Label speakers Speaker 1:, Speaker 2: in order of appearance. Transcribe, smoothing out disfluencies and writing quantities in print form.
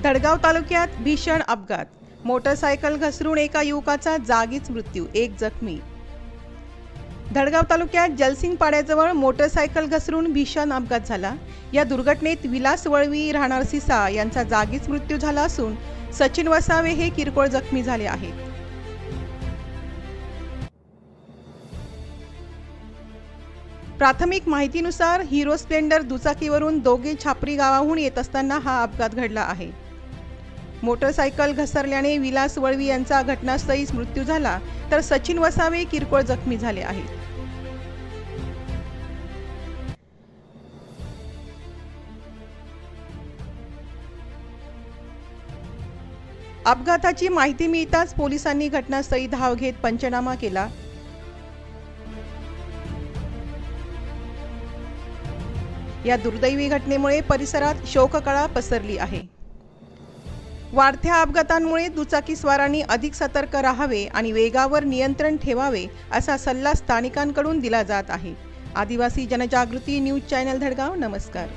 Speaker 1: धडगाव तालुक्यात भीषण अपघात, मोटरसायकल घसरून एका युवकाचा जागीच मृत्यू, एक जखमी। धडगाव तालुक्यात जलसिंग पाड्याजवळ मोटरसायकल घसरून भीषण अपघात झाला। या दुर्घटनेत विलास वळवी राहणार सिसा यांचा जागीच मृत्यू झाला असून सचिन वसावे हे किरकोळ जखमी झाले आहेत। प्राथमिक माहितीनुसार हिरो स्प्लेंडर दुचाकीवरून दोघे छापरी गावाहून येत असताना हा अपघात घडला आहे। मोटरसायकल घसरल्याने विलास वळवी यांचा घटनास्थळीच मृत्यू झाला, तर सचिन वसावे किरकोळ जखमी झाले आहेत। अपघाताची माहिती मिळताच पोलिसांनी घटनास्थळी धाव घेत पंचनामा केला। या दुर्दैवी घटनेमुळे परिसरात शोककळा पसरली आहे। वाढत्या अपघातांमुळे दुचाकीस्वारांनी अधिक सतर्क राहावे आणि वेगावर नियंत्रण ठेवावे असा सल्ला स्थानिकांकडून दिला जात आहे। आदिवासी जनजागृती न्यूज चॅनल धडगाव, नमस्कार।